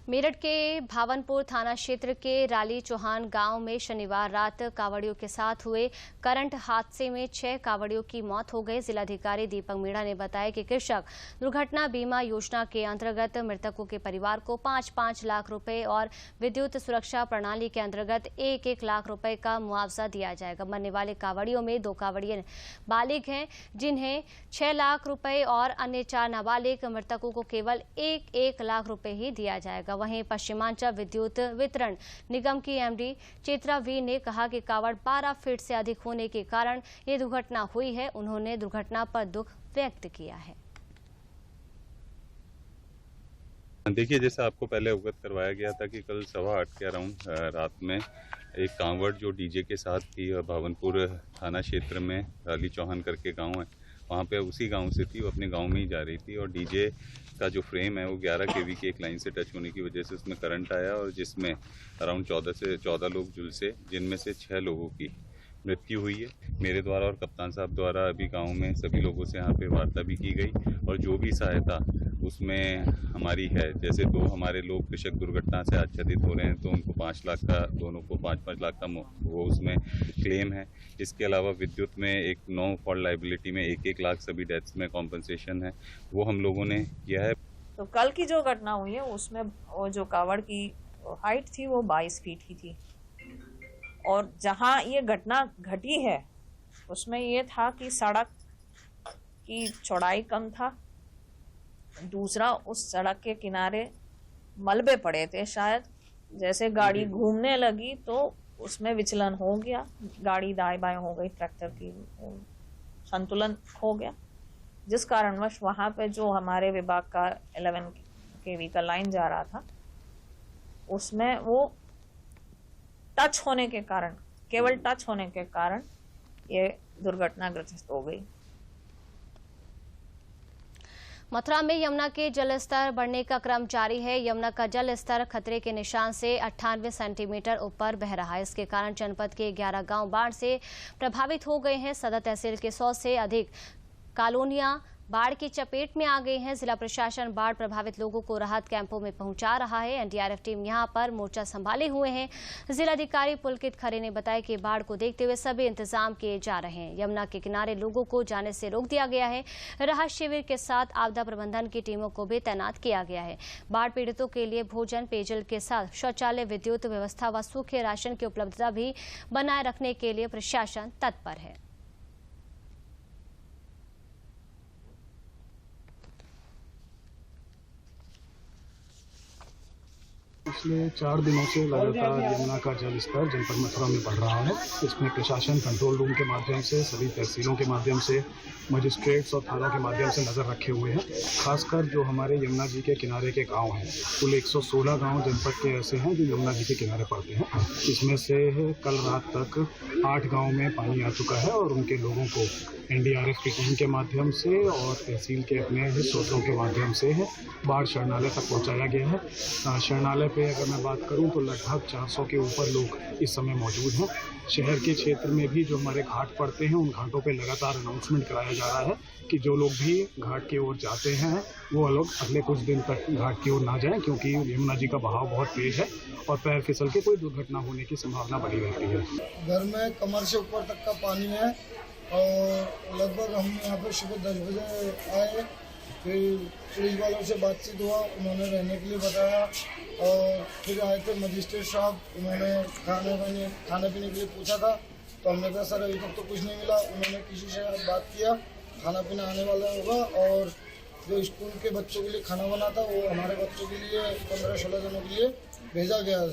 मेरठ के भावनपुर थाना क्षेत्र के राली चौहान गांव में शनिवार रात कावड़ियों के साथ हुए करंट हादसे में 6 कावड़ियों की मौत हो गई। जिलाधिकारी दीपक मीणा ने बताया कि कृषक दुर्घटना बीमा योजना के अंतर्गत मृतकों के परिवार को 5-5 लाख रुपए और विद्युत सुरक्षा प्रणाली के अंतर्गत 1-1 लाख रुपए का मुआवजा दिया जाएगा। मरने वाले कावड़ियों में 2 कावड़िए बालिग हैं, जिन्हें 6 लाख रुपए और अन्य 4 नाबालिग मृतकों को केवल 1-1 लाख रुपए ही दिया जाएगा। वहीं पश्चिमांचल विद्युत वितरण निगम की एमडी चित्रा वी ने कहा कि कावड़ 12 फीट से अधिक होने के कारण ये दुर्घटना हुई है। उन्होंने दुर्घटना पर दुख व्यक्त किया है। देखिए, जैसा आपको पहले अवगत करवाया गया था कि कल 8:15 के अराउंड रात में एक कांवड़ जो डीजे के साथ थी भावनपुर थाना क्षेत्र में राली चौहान करके गांव है, वहाँ पे उसी गांव से थी, वो अपने गांव में ही जा रही थी और डीजे का जो फ्रेम है वो 11 kV की एक लाइन से टच होने की वजह से उसमें करंट आया और जिसमें अराउंड 14 लोग झुलसे, जिनमें से 6 लोगों की मृत्यु हुई है। मेरे द्वारा और कप्तान साहब द्वारा अभी गांव में सभी लोगों से यहाँ पे वार्ता भी की गई और जो भी सहायता उसमें हमारी है, जैसे 2 हमारे लोग कृषक दुर्घटना से आच्छादित हो रहे हैं तो उनको 5 लाख का, दोनों को 5-5 लाख का वो उसमें क्लेम है। इसके अलावा विद्युत में एक 9 फॉल्ट लाइबिलिटी में 1-1 लाख सभी डेथ्स में कॉम्पनसेशन है, वो हम लोगों ने किया है। तो कल की जो घटना हुई है उसमें वो जो कावड़ की हाइट थी वो 22 फीट ही थी और जहां ये घटना घटी है उसमें ये था कि सड़क की चौड़ाई कम था, दूसरा उस सड़क के किनारे मलबे पड़े थे, शायद जैसे गाड़ी घूमने लगी तो उसमें विचलन हो गया, गाड़ी दाएं बाएं हो गई, ट्रैक्टर की संतुलन खो गया, जिस कारणवश वहां पे जो हमारे विभाग का 11 kV का लाइन जा रहा था उसमें वो टच होने के कारण, केवल टच होने के कारण ये दुर्घटनाग्रस्त हो गई। मथुरा में यमुना के जल स्तर बढ़ने का क्रम जारी है। यमुना का जल स्तर खतरे के निशान से 98 सेंटीमीटर ऊपर बह रहा है। इसके कारण जनपद के 11 गांव बाढ़ से प्रभावित हो गए हैं। सदर तहसील के 100 से अधिक कॉलोनियां बाढ़ की चपेट में आ गई हैं। जिला प्रशासन बाढ़ प्रभावित लोगों को राहत कैंपों में पहुंचा रहा है। एनडीआरएफ टीम यहां पर मोर्चा संभाले हुए हैं। जिलाधिकारी पुलकित खरे ने बताया कि बाढ़ को देखते हुए सभी इंतजाम किए जा रहे हैं। यमुना के किनारे लोगों को जाने से रोक दिया गया है। राहत शिविर के साथ आपदा प्रबंधन की टीमों को भी तैनात किया गया है। बाढ़ पीड़ितों के लिए भोजन, पेयजल के साथ शौचालय, विद्युत व्यवस्था व सूखे राशन की उपलब्धता भी बनाए रखने के लिए प्रशासन तत्पर है। पिछले 4 दिनों से लगातार यमुना का जल स्तर जनपद मथुरा में बढ़ रहा है। इसमें प्रशासन कंट्रोल रूम के माध्यम से, सभी तहसीलों के माध्यम से, मजिस्ट्रेट्स और थानों के माध्यम से नजर रखे हुए हैं। खासकर जो हमारे यमुना जी के किनारे के गांव हैं, कुल 116 गांव जनपद के ऐसे हैं जो यमुना जी के किनारे पड़ते हैं। इसमें से कल रात तक 8 गाँव में पानी आ चुका है और उनके लोगों को एनडीआरएफ की टीम के माध्यम से और तहसील के अपने स्रोतों के माध्यम से बाढ़ शरणालय तक पहुंचाया गया है। शरणालय पे अगर मैं बात करूं तो लगभग 400 के ऊपर लोग इस समय मौजूद हैं। शहर के क्षेत्र में भी जो हमारे घाट पड़ते हैं उन घाटों पे लगातार अनाउंसमेंट कराया जा रहा है कि जो लोग भी घाट की ओर जाते हैं वो लोग अगले कुछ दिन तक घाट की ओर ना जाएं, क्योंकि यमुना जी का बहाव बहुत तेज है और पैर फिसल के कोई दुर्घटना होने की संभावना बनी रहती है। घर में कमर से ऊपर तक का पानी है और लगभग हम यहाँ पर सुबह 10 बजे आए, फिर पुलिस वालों से बातचीत हुआ, उन्होंने रहने के लिए बताया और फिर आए थे मजिस्ट्रेट साहब, उन्होंने खाने पीने के लिए पूछा था तो हमने कहा सर अभी तक तो कुछ नहीं मिला। उन्होंने किसी से बात किया, खाना पीना आने वाला होगा और जो स्कूल के बच्चों के लिए खाना बना था वो हमारे बच्चों के लिए 15-16 जनों के लिए भेजा गया